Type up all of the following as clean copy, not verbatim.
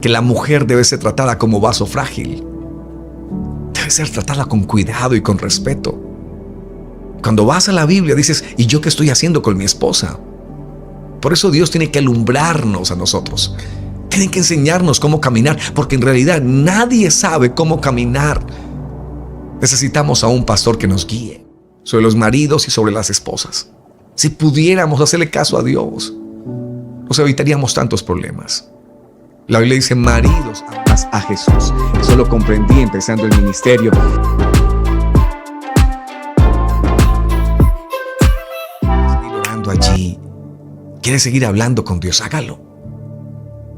que la mujer debe ser tratada como vaso frágil. Debe ser tratada con cuidado y con respeto. Cuando vas a la Biblia dices, ¿y yo qué estoy haciendo con mi esposa? Por eso Dios tiene que alumbrarnos a nosotros. Tiene que enseñarnos cómo caminar, porque en realidad nadie sabe cómo caminar. Necesitamos a un pastor que nos guíe sobre los maridos y sobre las esposas. Si pudiéramos hacerle caso a Dios, nos evitaríamos tantos problemas. La Biblia dice, maridos, amad a Jesús. Eso lo comprendí empezando el ministerio. Seguir orando allí. ¿Quieres seguir hablando con Dios? Hágalo.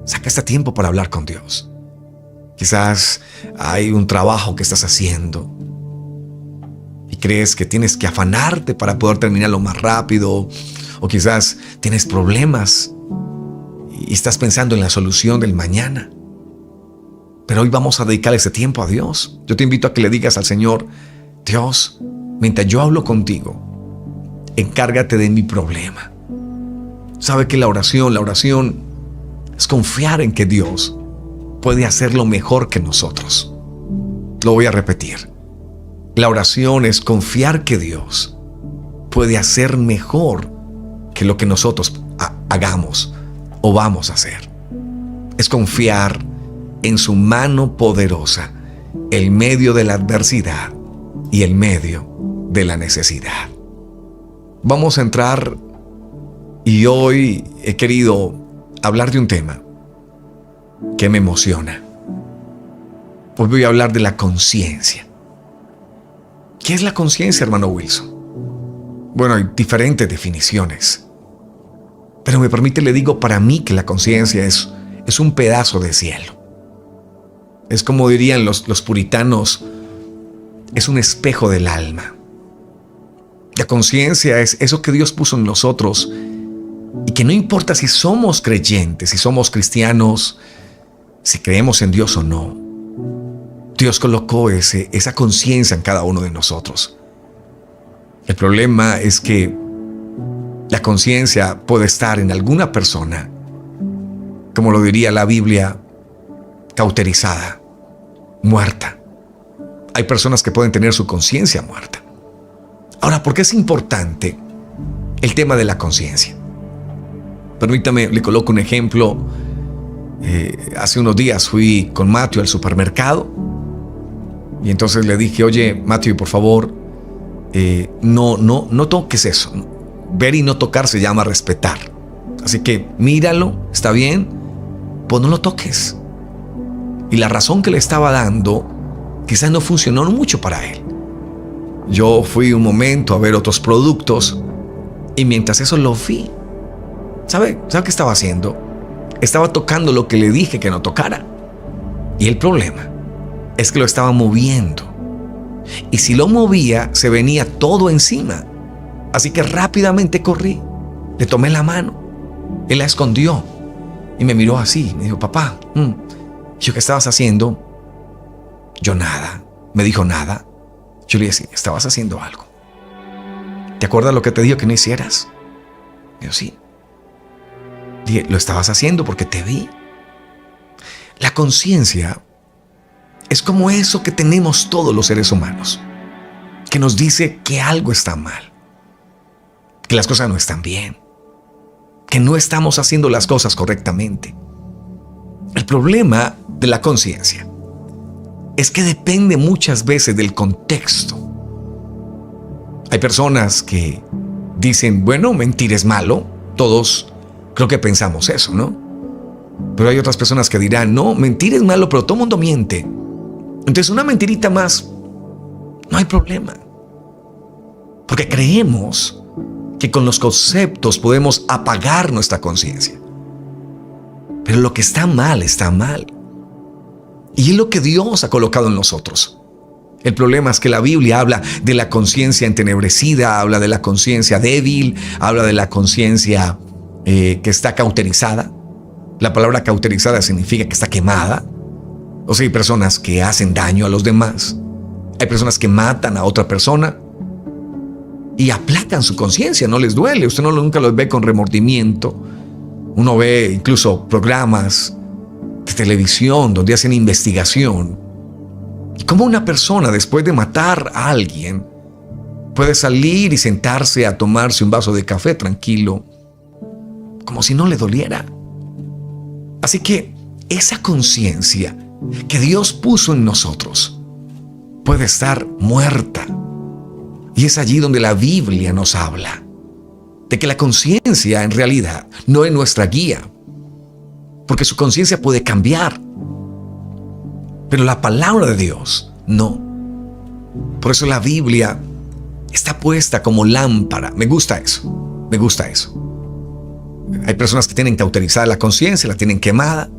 Saca este tiempo para hablar con Dios. Quizás hay un trabajo que estás haciendo y crees que tienes que afanarte para poder terminarlo más rápido, o quizás tienes problemas y estás pensando en la solución del mañana. Pero hoy vamos a dedicar ese tiempo a Dios. Yo te invito a que le digas al Señor, Dios, mientras yo hablo contigo, encárgate de mi problema. Sabe que la oración es confiar en que Dios puede hacerlo mejor que nosotros. Lo voy a repetir. La oración es confiar que Dios puede hacer mejor que lo que nosotros hagamos o vamos a hacer. Es confiar en su mano poderosa en medio de la adversidad y en medio de la necesidad. Vamos a entrar y hoy he querido hablar de un tema que me emociona. Hoy voy a hablar de la conciencia. ¿Qué es la conciencia, hermano Wilson? Bueno, hay diferentes definiciones. Pero me permite, le digo, para mí que la conciencia es un pedazo de cielo. Es como dirían los puritanos, es un espejo del alma. La conciencia es eso que Dios puso en nosotros y que no importa si somos creyentes, si somos cristianos, si creemos en Dios o no, Dios colocó esa conciencia en cada uno de nosotros. El problema es que la conciencia puede estar en alguna persona, como lo diría la Biblia, cauterizada, muerta. Hay personas que pueden tener su conciencia muerta. Ahora, ¿por qué es importante el tema de la conciencia? Permítame, le coloco un ejemplo. Hace unos días fui con Matthew al supermercado y entonces le dije, oye, Matthew, por favor, no toques eso. Ver y no tocar se llama respetar. Así que míralo, está bien, pues no lo toques. Y la razón que le estaba dando quizás no funcionó mucho para él. Yo fui un momento a ver otros productos y mientras eso lo vi, ¿sabe qué estaba haciendo? Estaba tocando lo que le dije que no tocara. Y el problema es que lo estaba moviendo. Y si lo movía, se venía todo encima. Así que rápidamente corrí, le tomé la mano, él la escondió y me miró así, me dijo, papá, yo, ¿qué estabas haciendo? Yo nada, me dijo nada. Yo le dije, sí, estabas haciendo algo. ¿Te acuerdas lo que te dijo que no hicieras? Me dijo, sí. Dije, lo estabas haciendo porque te vi. La conciencia es como eso que tenemos todos los seres humanos, que nos dice que algo está mal, que las cosas no están bien, que no estamos haciendo las cosas correctamente. El problema de la conciencia es que depende muchas veces del contexto. Hay personas que dicen, bueno, mentir es malo. Todos creo que pensamos eso, ¿no? Pero hay otras personas que dirán, no, mentir es malo, pero todo el mundo miente. Entonces una mentirita más, no hay problema. Porque creemos que con los conceptos podemos apagar nuestra conciencia. Pero lo que está mal, está mal. Y es lo que Dios ha colocado en nosotros. El problema es que la Biblia habla de la conciencia entenebrecida, habla de la conciencia débil, habla de la conciencia que está cauterizada. La palabra cauterizada significa que está quemada. O sea, hay personas que hacen daño a los demás. Hay personas que matan a otra persona y aplacan su conciencia, no les duele. Usted nunca los ve con remordimiento. Uno ve incluso programas de televisión donde hacen investigación. Y cómo una persona, después de matar a alguien, puede salir y sentarse a tomarse un vaso de café tranquilo, como si no le doliera. Así que esa conciencia que Dios puso en nosotros puede estar muerta. Y es allí donde la Biblia nos habla de que la conciencia en realidad no es nuestra guía, porque su conciencia puede cambiar, pero la palabra de Dios no. Por eso la Biblia está puesta como lámpara. Me gusta eso, me gusta eso. Hay personas que tienen cauterizada la conciencia, la tienen quemada.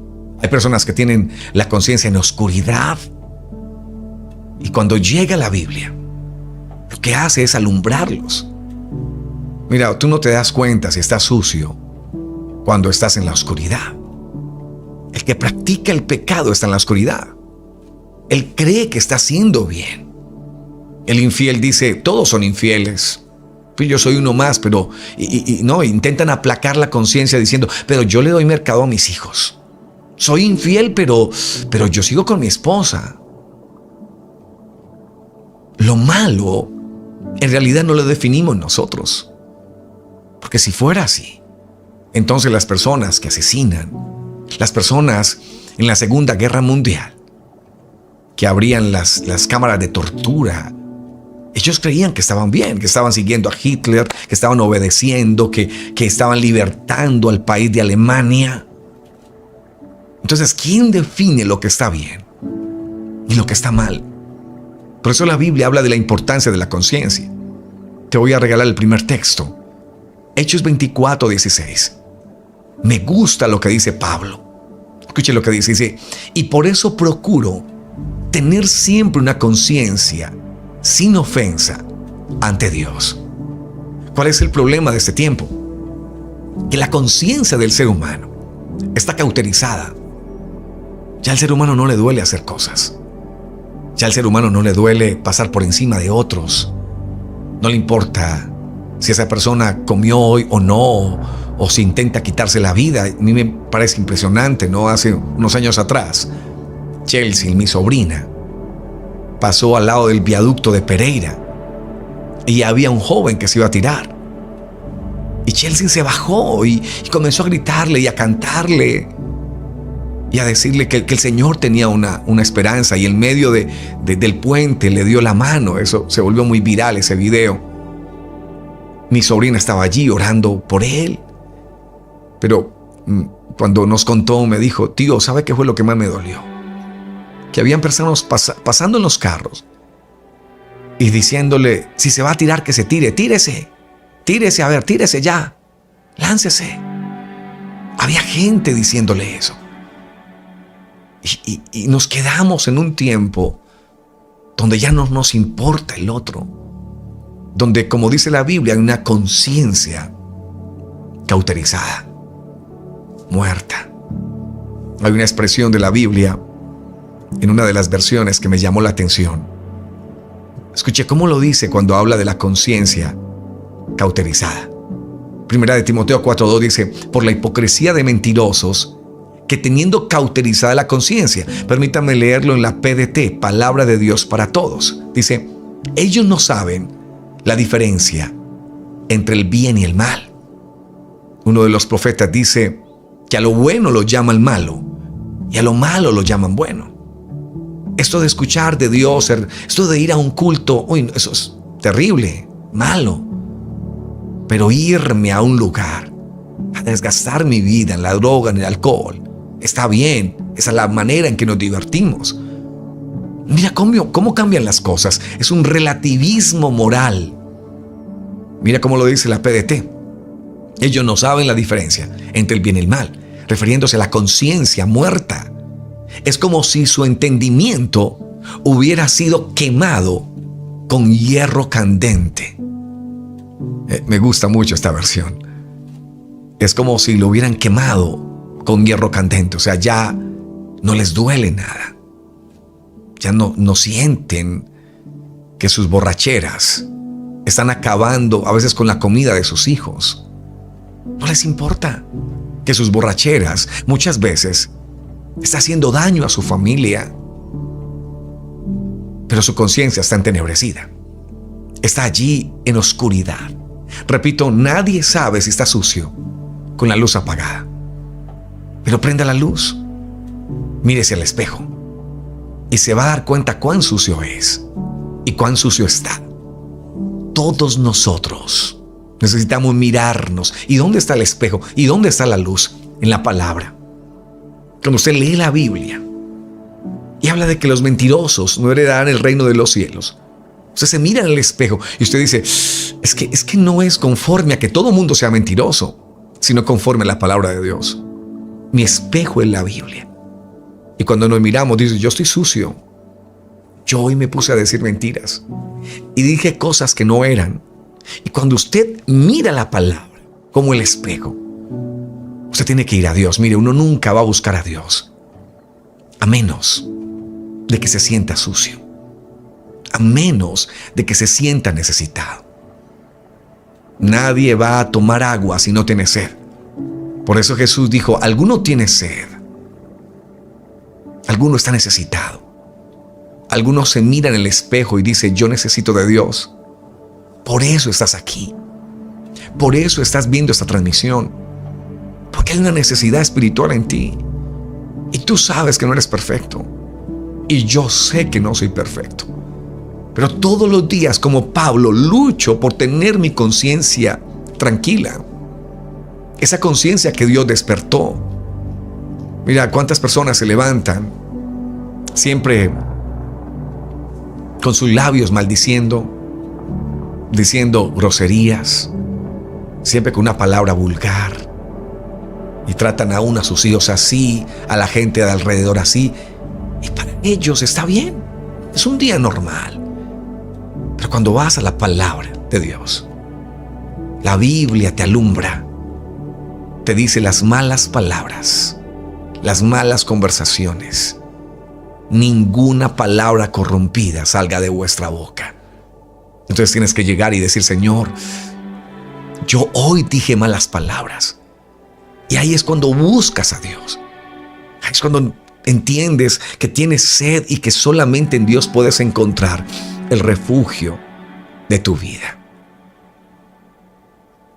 Hay personas que tienen la conciencia en oscuridad. Y cuando llega la Biblia, lo que hace es alumbrarlos. Mira, tú no te das cuenta si estás sucio cuando estás en la oscuridad. El que practica el pecado está en la oscuridad. Él cree que está haciendo bien. El infiel dice, todos son infieles. Pues yo soy uno más, pero no, intentan aplacar la conciencia diciendo, pero yo le doy mercado a mis hijos. Soy infiel, pero yo sigo con mi esposa. Lo malo, en realidad no lo definimos nosotros. Porque si fuera así, entonces las personas que asesinan, las personas en la Segunda Guerra Mundial, que abrían las cámaras de tortura, ellos creían que estaban bien, que estaban siguiendo a Hitler, que estaban obedeciendo, que estaban libertando al país de Alemania. Entonces, ¿quién define lo que está bien y lo que está mal? Por eso la Biblia habla de la importancia de la conciencia. Te voy a regalar el primer texto. Hechos 24:16. Me gusta lo que dice Pablo. Escuche lo que dice. Dice, y por eso procuro tener siempre una conciencia sin ofensa ante Dios. ¿Cuál es el problema de este tiempo? Que la conciencia del ser humano está cauterizada. Ya al ser humano no le duele hacer cosas. Ya al ser humano no le duele pasar por encima de otros. No le importa si esa persona comió hoy o no, o si intenta quitarse la vida. A mí me parece impresionante, ¿no? Hace unos años atrás, Chelsea, mi sobrina, pasó al lado del viaducto de Pereira y había un joven que se iba a tirar. Y Chelsea se bajó y comenzó a gritarle y a cantarle y a decirle que el Señor tenía una esperanza, y en medio del puente le dio la mano. Eso se volvió muy viral, ese video. Mi sobrina estaba allí orando por él, pero cuando nos contó me dijo, tío, ¿sabe qué fue lo que más me dolió? Que habían personas pasando en los carros y diciéndole, si se va a tirar, que se tire, tírese, a ver, tírese ya, láncese. Había gente diciéndole eso. Y nos quedamos en un tiempo donde ya no nos importa el otro, donde, como dice la Biblia, hay una conciencia cauterizada, muerta. Hay una expresión de la Biblia en una de las versiones que me llamó la atención. Escuche cómo lo dice cuando habla de la conciencia cauterizada. Primera de Timoteo 4:2 dice, por la hipocresía de mentirosos, que teniendo cauterizada la conciencia, permítanme leerlo en la PDT, Palabra de Dios para Todos. Dice, ellos no saben la diferencia entre el bien y el mal. Uno de los profetas dice que a lo bueno lo llaman malo y a lo malo lo llaman bueno. Esto de escuchar de Dios, esto de ir a un culto, eso es terrible, malo. Pero irme a un lugar a desgastar mi vida en la droga, en el alcohol, está bien. Esa es la manera en que nos divertimos. Mira cómo cambian las cosas. Es un relativismo moral. Mira cómo lo dice la PDT. Ellos no saben la diferencia entre el bien y el mal, refiriéndose a la conciencia muerta. Es como si su entendimiento hubiera sido quemado con hierro candente. Me gusta mucho esta versión. Es como si lo hubieran quemado con hierro candente. O sea, ya no les duele nada. Ya no sienten que sus borracheras están acabando a veces con la comida de sus hijos. No les importa que sus borracheras muchas veces está haciendo daño a su familia, pero su conciencia está entenebrecida. Está allí en oscuridad. Repito, nadie sabe si está sucio con la luz apagada. Pero prenda la luz, mírese al espejo y se va a dar cuenta cuán sucio es y cuán sucio está. Todos nosotros necesitamos mirarnos. ¿Y dónde está el espejo? ¿Y dónde está la luz? En la palabra. Cuando usted lee la Biblia y habla de que los mentirosos no heredarán el reino de los cielos, usted se mira en el espejo y usted dice, es que no es conforme a que todo mundo sea mentiroso, sino conforme a la palabra de Dios. Mi espejo es la Biblia. Y cuando nos miramos, dice, yo estoy sucio. Yo hoy me puse a decir mentiras y dije cosas que no eran. Y cuando usted mira la palabra como el espejo, usted tiene que ir a Dios. Mire, uno nunca va a buscar a Dios a menos de que se sienta sucio, a menos de que se sienta necesitado. Nadie va a tomar agua si no tiene sed. Por eso Jesús dijo, alguno tiene sed, alguno está necesitado, alguno se mira en el espejo y dice, yo necesito de Dios. Por eso estás aquí, por eso estás viendo esta transmisión, porque hay una necesidad espiritual en ti y tú sabes que no eres perfecto y yo sé que no soy perfecto, pero todos los días, como Pablo, lucho por tener mi conciencia tranquila. Esa conciencia que Dios despertó. Mira cuántas personas se levantan siempre con sus labios maldiciendo, diciendo groserías, siempre con una palabra vulgar, y tratan aún a sus hijos así, a la gente de alrededor así, y para ellos está bien, es un día normal. Pero cuando vas a la palabra de Dios, la Biblia te alumbra, te dice las malas palabras, las malas conversaciones. Ninguna palabra corrompida salga de vuestra boca. Entonces tienes que llegar y decir, Señor, yo hoy dije malas palabras. Y ahí es cuando buscas a Dios. Ahí es cuando entiendes que tienes sed y que solamente en Dios puedes encontrar el refugio de tu vida.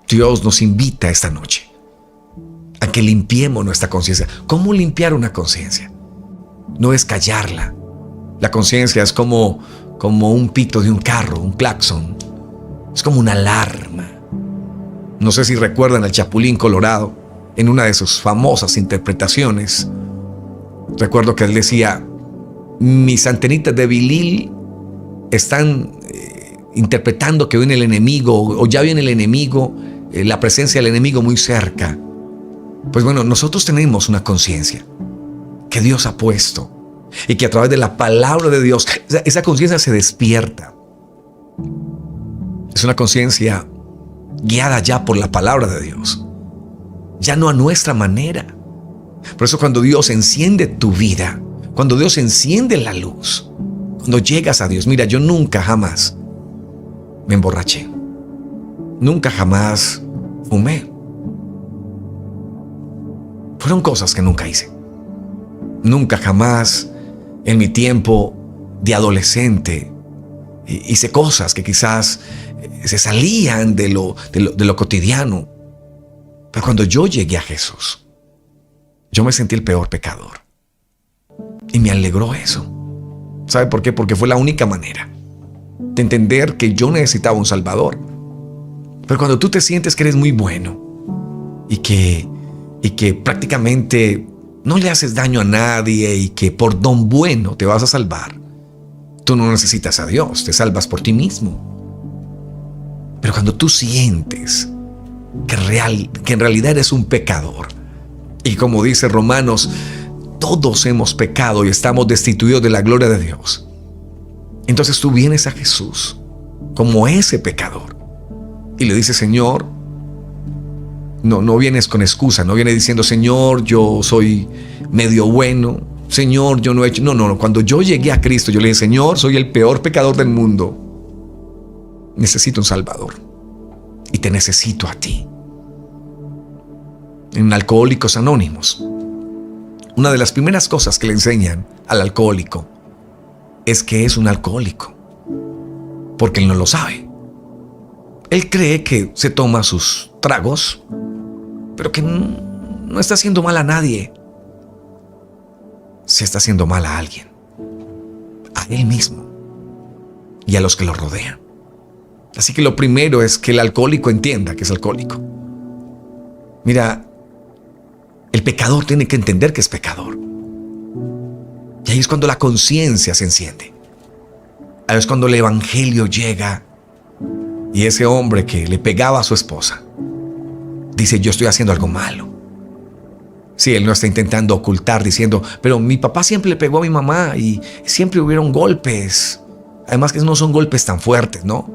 Dios nos invita esta noche a que limpiemos nuestra conciencia. ¿Cómo limpiar una conciencia? No es callarla. La conciencia es como un pito de un carro, un claxon. Es como una alarma. No sé si recuerdan al Chapulín Colorado en una de sus famosas interpretaciones. Recuerdo que él decía, mis antenitas de vilil están interpretando que viene el enemigo o ya viene el enemigo, la presencia del enemigo muy cerca. Pues bueno, nosotros tenemos una conciencia que Dios ha puesto y que a través de la palabra de Dios, esa conciencia se despierta. Es una conciencia guiada ya por la palabra de Dios, ya no a nuestra manera. Por eso cuando Dios enciende tu vida, cuando Dios enciende la luz, cuando llegas a Dios, mira, yo nunca jamás me emborraché, nunca jamás fumé. Fueron cosas que nunca hice. Nunca jamás en mi tiempo de adolescente hice cosas que quizás se salían de lo cotidiano. Pero cuando yo llegué a Jesús, yo me sentí el peor pecador. Y me alegró eso. ¿Sabe por qué? Porque fue la única manera de entender que yo necesitaba un Salvador. Pero cuando tú te sientes que eres muy bueno y que prácticamente no le haces daño a nadie y que por don bueno te vas a salvar, tú no necesitas a Dios, te salvas por ti mismo. Pero cuando tú sientes que en realidad eres un pecador, y como dice Romanos, todos hemos pecado y estamos destituidos de la gloria de Dios, entonces tú vienes a Jesús como ese pecador y le dices, Señor, no vienes con excusa, no vienes diciendo, Señor, yo soy medio bueno, Señor, yo no he hecho... No, cuando yo llegué a Cristo, yo le dije, Señor, soy el peor pecador del mundo, necesito un Salvador y te necesito a ti. En Alcohólicos Anónimos, una de las primeras cosas que le enseñan al alcohólico es que es un alcohólico, porque él no lo sabe. Él cree que se toma sus tragos, pero que no está haciendo mal a nadie. Se está haciendo mal a alguien, a él mismo y a los que lo rodean. Así que lo primero es que el alcohólico entienda que es alcohólico. Mira, el pecador tiene que entender que es pecador. Y ahí es cuando la conciencia se enciende. Ahí es cuando el evangelio llega y ese hombre que le pegaba a su esposa dice: yo estoy haciendo algo malo. Sí, él no está intentando ocultar diciendo: pero mi papá siempre le pegó a mi mamá y siempre hubieron golpes. Además que no son golpes tan fuertes, ¿no?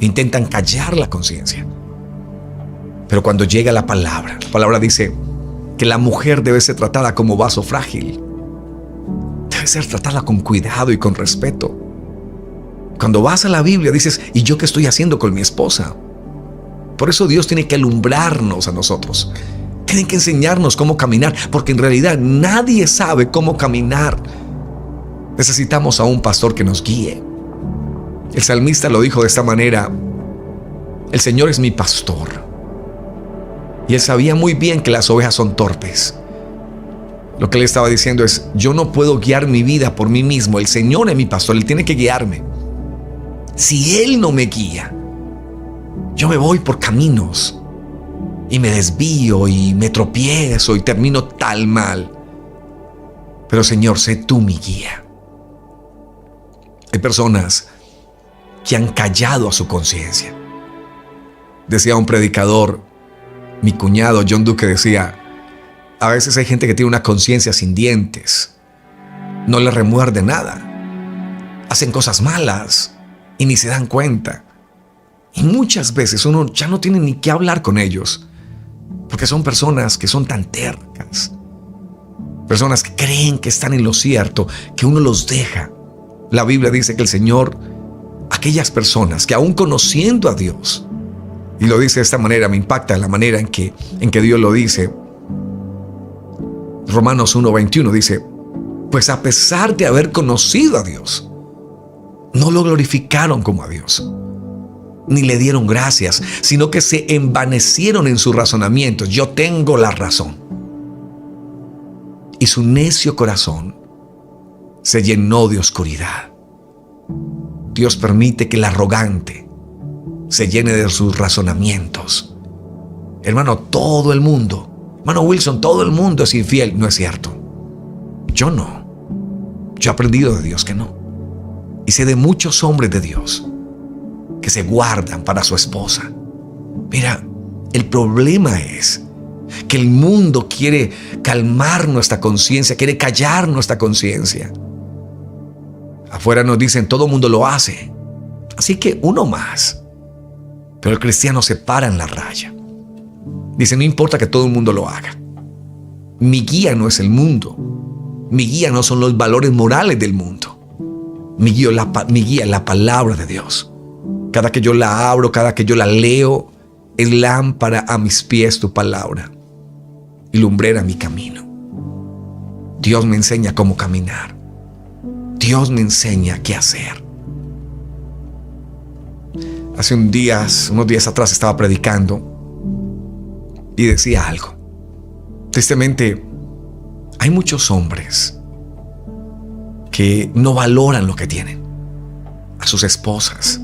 Intentan callar la conciencia. Pero cuando llega la palabra dice que la mujer debe ser tratada como vaso frágil. Debe ser tratada con cuidado y con respeto. Cuando vas a la Biblia dices: ¿y yo qué estoy haciendo con mi esposa? Por eso Dios tiene que alumbrarnos a nosotros. Tiene que enseñarnos cómo caminar, porque en realidad nadie sabe cómo caminar. Necesitamos a un pastor que nos guíe. El salmista lo dijo de esta manera: el Señor es mi pastor. Y él sabía muy bien que las ovejas son torpes. Lo que él estaba diciendo es: yo no puedo guiar mi vida por mí mismo. El Señor es mi pastor, Él tiene que guiarme. Si Él no me guía, yo me voy por caminos y me desvío y me tropiezo y termino tal mal. Pero Señor, sé tú mi guía. Hay personas que han callado a su conciencia. Decía un predicador, mi cuñado John Duque decía: a veces hay gente que tiene una conciencia sin dientes, no le remuerde nada, hacen cosas malas y ni se dan cuenta. Y muchas veces uno ya no tiene ni qué hablar con ellos, porque son personas que son tan tercas, personas que creen que están en lo cierto, que uno los deja. La Biblia dice que el Señor, aquellas personas que aún conociendo a Dios, y lo dice de esta manera, me impacta la manera en que Dios lo dice. Romanos 1:21 dice: pues a pesar de haber conocido a Dios, no lo glorificaron como a Dios, ni le dieron gracias, sino que se envanecieron en sus razonamientos. Yo tengo la razón. Y su necio corazón se llenó de oscuridad. Dios permite que el arrogante se llene de sus razonamientos. Hermano, todo el mundo, hermano Wilson, todo el mundo es infiel. No es cierto. Yo no. Yo he aprendido de Dios que no. Y sé de muchos hombres de Dios que se guardan para su esposa. Mira, el problema es que el mundo quiere calmar nuestra conciencia, quiere callar nuestra conciencia. Afuera nos dicen: todo mundo lo hace, así que uno más. Pero el cristiano se para en la raya. Dice: no importa que todo el mundo lo haga. Mi guía no es el mundo. Mi guía no son los valores morales del mundo. Mi guía es la palabra de Dios. Cada que yo la abro, cada que yo la leo, es lámpara a mis pies tu palabra y lumbrera mi camino. Dios me enseña cómo caminar. Dios me enseña qué hacer. Hace unos días atrás estaba predicando y decía algo. Tristemente, hay muchos hombres que no valoran lo que tienen, a sus esposas.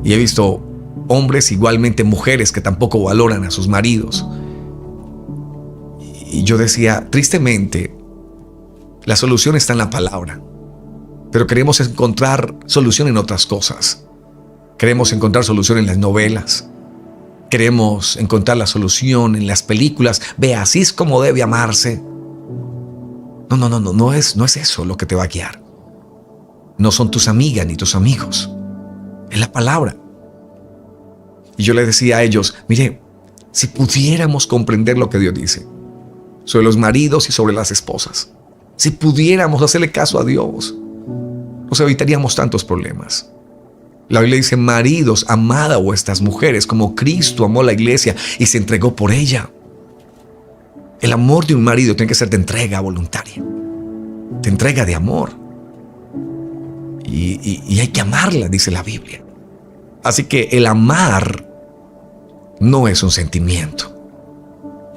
Y he visto hombres, igualmente mujeres, que tampoco valoran a sus maridos. Y yo decía, tristemente, la solución está en la palabra, pero queremos encontrar solución en otras cosas. Queremos encontrar solución en las novelas. Queremos encontrar la solución en las películas. Ve, así es como debe amarse. No es eso lo que te va a guiar. No son tus amigas ni tus amigos. Es la palabra. Y yo le decía a ellos, mire, si pudiéramos comprender lo que Dios dice sobre los maridos y sobre las esposas, si pudiéramos hacerle caso a Dios, nos evitaríamos tantos problemas. La Biblia dice: maridos, amad a vuestras mujeres como Cristo amó a la iglesia y se entregó por ella. El amor de un marido tiene que ser de entrega voluntaria, de entrega de amor. Y hay que amarla, dice la Biblia. Así que el amar no es un sentimiento.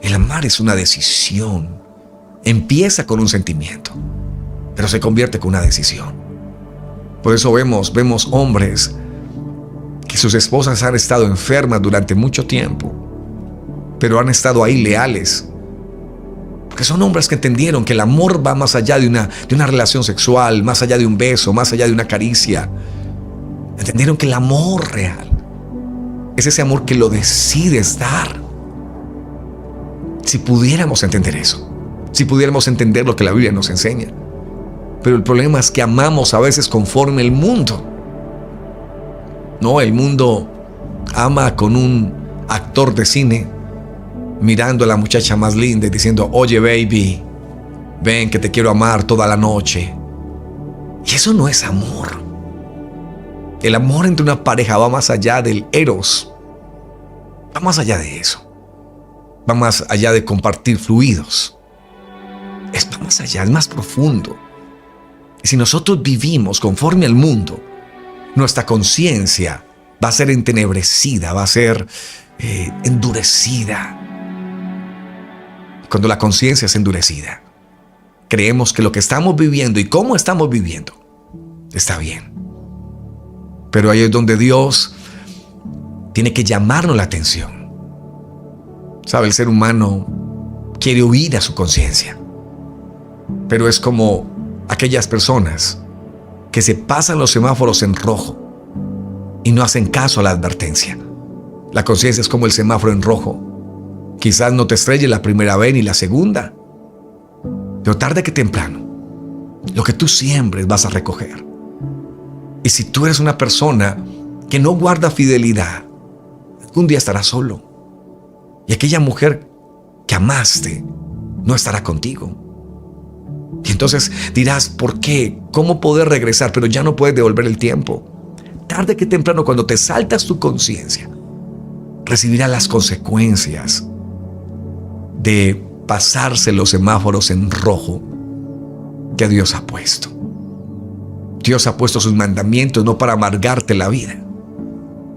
El amar es una decisión. Empieza con un sentimiento, pero se convierte con una decisión. Por eso vemos hombres que sus esposas han estado enfermas durante mucho tiempo, pero han estado ahí leales. Porque son hombres que entendieron que el amor va más allá de una relación sexual, más allá de un beso, más allá de una caricia. Entendieron que el amor real es ese amor que lo decides dar. Si pudiéramos entender eso, si pudiéramos entender lo que la Biblia nos enseña. Pero el problema es que amamos a veces conforme el mundo. No, el mundo ama con un actor de cine mirando a la muchacha más linda y diciendo: oye baby, ven que te quiero amar toda la noche. Y eso no es amor. El amor entre una pareja va más allá del eros. Va más allá de eso. Va más allá de compartir fluidos. Va más allá, es más profundo. Y si nosotros vivimos conforme al mundo, nuestra conciencia va a ser entenebrecida, va a ser endurecida. Cuando la conciencia es endurecida, creemos que lo que estamos viviendo y cómo estamos viviendo está bien. Pero ahí es donde Dios tiene que llamarnos la atención. ¿Sabe? El ser humano quiere huir a su conciencia. Pero es como aquellas personas que se pasan los semáforos en rojo y no hacen caso a la advertencia. La conciencia es como el semáforo en rojo. Quizás no te estrelle la primera vez ni la segunda, pero tarde que temprano, lo que tú siembres vas a recoger. Y si tú eres una persona que no guarda fidelidad, algún día estarás solo. Y aquella mujer que amaste no estará contigo. Y entonces dirás: ¿por qué? ¿Cómo poder regresar? Pero ya no puedes devolver el tiempo. Tarde que temprano, cuando te saltas tu conciencia, recibirás las consecuencias de pasarse los semáforos en rojo que Dios ha puesto. Dios ha puesto sus mandamientos no para amargarte la vida.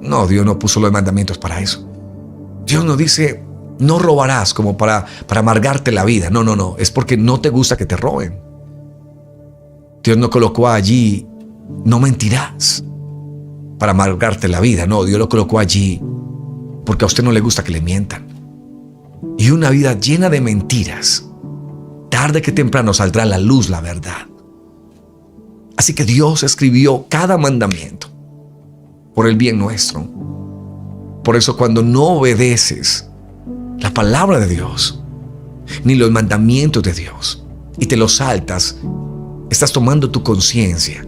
No, Dios no puso los mandamientos para eso. Dios no dice: no robarás, como para amargarte la vida. No. Es porque no te gusta que te roben. Dios no colocó allí: no mentirás, para amargarte la vida. No, Dios lo colocó allí porque a usted no le gusta que le mientan. Y una vida llena de mentiras, tarde que temprano saldrá a la luz la verdad. Así que Dios escribió cada mandamiento por el bien nuestro. Por eso, cuando no obedeces la palabra de Dios, ni los mandamientos de Dios, y te los saltas, estás tomando tu conciencia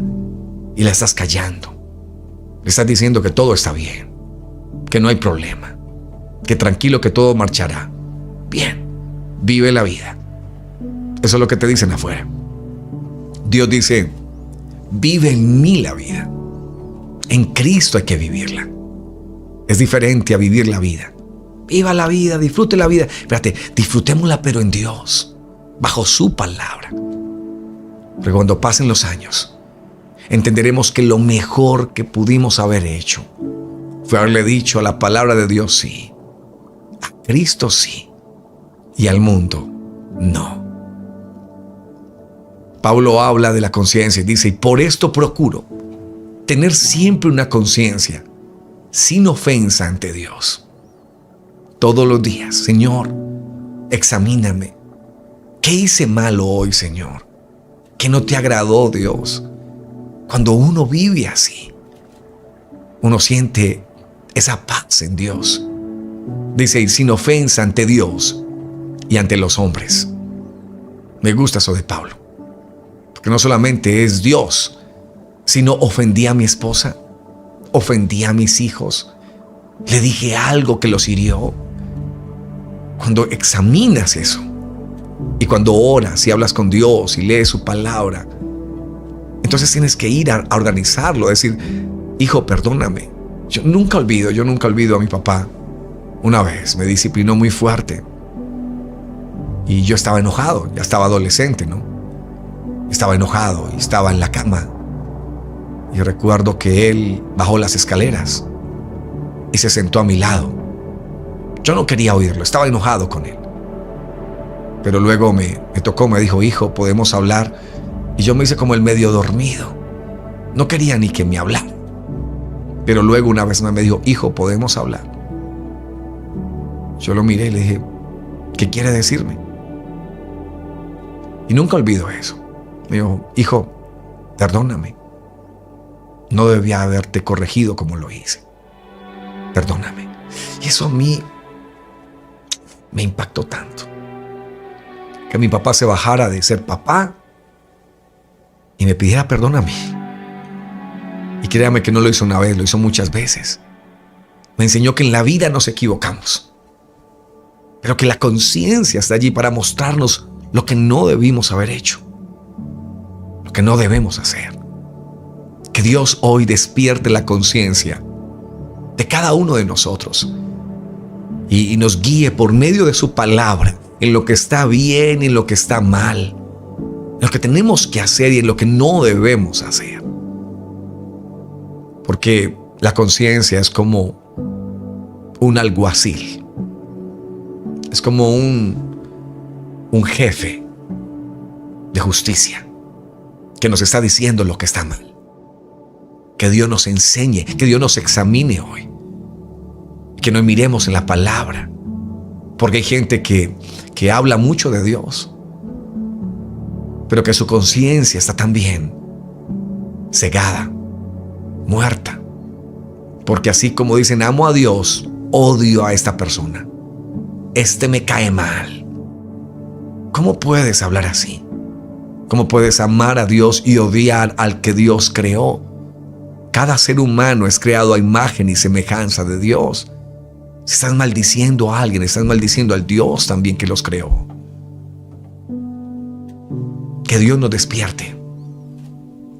y la estás callando. Le estás diciendo que todo está bien, que no hay problema, que tranquilo, que todo marchará bien. Vive la vida. Eso es lo que te dicen afuera. Dios dice: vive en mí la vida. En Cristo hay que vivirla. Es diferente a vivir la vida. Viva la vida, disfrute la vida. Espérate, disfrutémosla, pero en Dios, bajo su palabra. Porque cuando pasen los años, entenderemos que lo mejor que pudimos haber hecho fue haberle dicho a la palabra de Dios sí, a Cristo sí, y al mundo no. Pablo habla de la conciencia y dice: y por esto procuro tener siempre una conciencia sin ofensa ante Dios. Todos los días: Señor, examíname. ¿Qué hice malo hoy, Señor? ¿Qué no te agradó, Dios? Cuando uno vive así, uno siente esa paz en Dios. Dice: y sin ofensa ante Dios y ante los hombres. Me gusta eso de Pablo, porque no solamente es Dios, sino ofendí a mi esposa, ofendí a mis hijos, le dije algo que los hirió. Cuando examinas eso, y cuando oras y hablas con Dios y lees su palabra, entonces tienes que ir a organizarlo, a decir: hijo, perdóname. Yo nunca olvido a mi papá. Una vez me disciplinó muy fuerte. Y yo estaba enojado, ya estaba adolescente, ¿no? Estaba enojado y estaba en la cama. Y recuerdo que él bajó las escaleras y se sentó a mi lado. Yo no quería oírlo, estaba enojado con él. Pero luego me tocó, me dijo, hijo, ¿podemos hablar? Y yo me hice como el medio dormido. No quería ni que me hablara. Pero luego una vez más me dijo, hijo, ¿podemos hablar? Yo lo miré y le dije, ¿qué quiere decirme? Y nunca olvido eso. Me dijo, hijo, perdóname. No debía haberte corregido como lo hice. Perdóname. Y eso a mí me impactó tanto. Que mi papá se bajara de ser papá y me pidiera perdón a mí. Y créame que no lo hizo una vez, lo hizo muchas veces. Me enseñó que en la vida nos equivocamos, pero que la conciencia está allí para mostrarnos lo que no debimos haber hecho, lo que no debemos hacer. Que Dios hoy despierte la conciencia de cada uno de nosotros y nos guíe por medio de su palabra en lo que está bien y en lo que está mal, en lo que tenemos que hacer y en lo que no debemos hacer. Porque la conciencia es como un alguacil, es como un jefe de justicia que nos está diciendo lo que está mal. Que Dios nos enseñe, que Dios nos examine hoy, que nos miremos en la palabra, porque hay gente que habla mucho de Dios, pero que su conciencia está también cegada, muerta, porque así como dicen amo a Dios, odio a esta persona, este me cae mal. ¿Cómo puedes hablar así? ¿Cómo puedes amar a Dios y odiar al que Dios creó? Cada ser humano es creado a imagen y semejanza de Dios. Si estás maldiciendo a alguien, estás maldiciendo al Dios también que los creó. Que Dios nos despierte,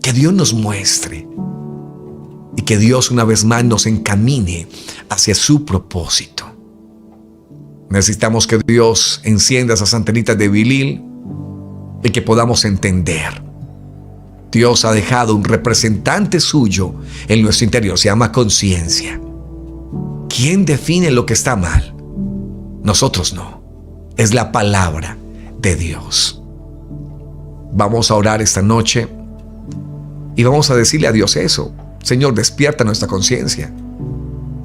que Dios nos muestre y que Dios una vez más nos encamine hacia su propósito. Necesitamos que Dios encienda esas antenitas de vinil y que podamos entender. Dios ha dejado un representante suyo en nuestro interior, se llama conciencia. ¿Quién define lo que está mal? Nosotros no. Es la palabra de Dios. Vamos a orar esta noche y vamos a decirle a Dios eso. Señor, despierta nuestra conciencia.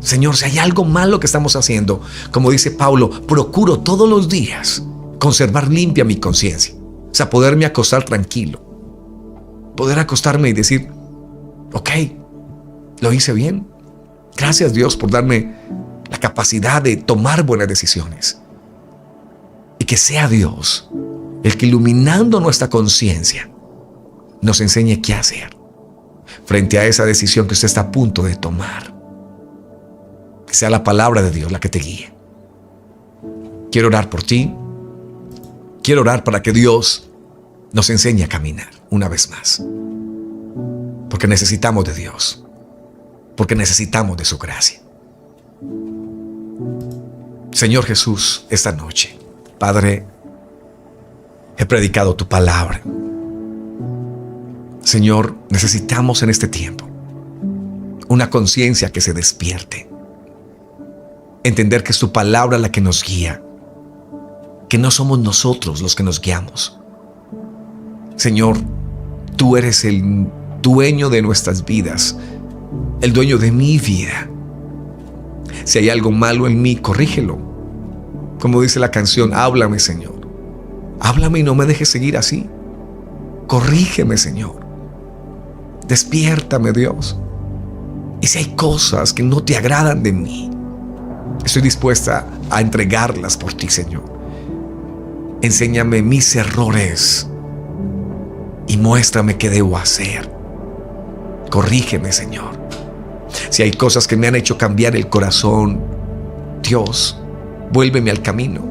Señor, si hay algo malo que estamos haciendo, como dice Pablo, procuro todos los días conservar limpia mi conciencia. O sea, poderme acostar tranquilo. Poder acostarme y decir, ok, lo hice bien. Gracias Dios por darme la capacidad de tomar buenas decisiones. Y que sea Dios el que iluminando nuestra conciencia nos enseñe qué hacer frente a esa decisión que usted está a punto de tomar. Que sea la palabra de Dios la que te guíe. Quiero orar por ti. Quiero orar para que Dios nos enseñe a caminar una vez más. Porque necesitamos de Dios. Porque necesitamos de su gracia. Señor Jesús, esta noche, Padre, he predicado tu palabra. Señor, necesitamos en este tiempo una conciencia que se despierte. Entender que es tu palabra la que nos guía. Que no somos nosotros los que nos guiamos. Señor, tú eres el dueño de nuestras vidas, el dueño de mi vida. Si hay algo malo en mí, corrígelo. Como dice la canción, háblame, Señor. Háblame y no me dejes seguir así. Corrígeme, Señor. Despiértame, Dios. Y si hay cosas que no te agradan de mí, estoy dispuesta a entregarlas por ti, Señor. Enséñame mis errores y muéstrame qué debo hacer. Corrígeme, Señor. Si hay cosas que me han hecho cambiar el corazón, Dios, vuélveme al camino.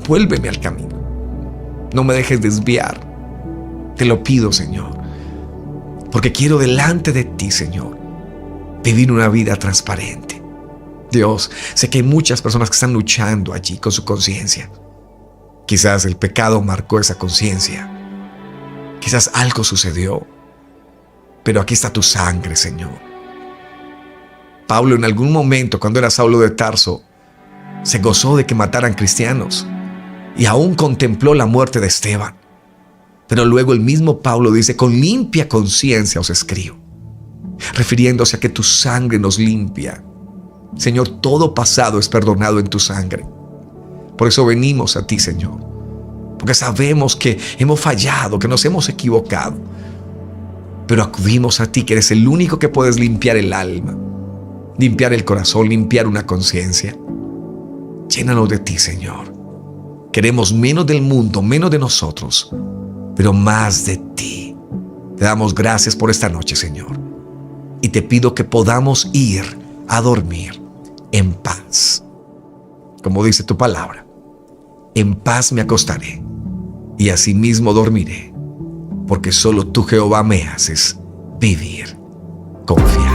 Vuélveme al camino. No me dejes desviar. Te lo pido, Señor. Porque quiero delante de ti, Señor, vivir una vida transparente. Dios, sé que hay muchas personas que están luchando allí con su conciencia, Quizás el pecado marcó esa conciencia. Quizás algo sucedió. Pero aquí está tu sangre, Señor. Pablo en algún momento, cuando era Saulo de Tarso, se gozó de que mataran cristianos y aún contempló la muerte de Esteban. Pero luego el mismo Pablo dice: con limpia conciencia os escribo, refiriéndose a que tu sangre nos limpia. Señor, todo pasado es perdonado en tu sangre. Por eso venimos a ti, Señor, porque sabemos que hemos fallado, que nos hemos equivocado, pero acudimos a ti, que eres el único que puedes limpiar el alma, limpiar el corazón, limpiar una conciencia. Llénanos de ti, Señor. Queremos menos del mundo, menos de nosotros, pero más de ti. Te damos gracias por esta noche, Señor, y te pido que podamos ir a dormir en paz. Como dice tu palabra, en paz me acostaré y asimismo dormiré, porque solo tú, Jehová, me haces vivir confiado.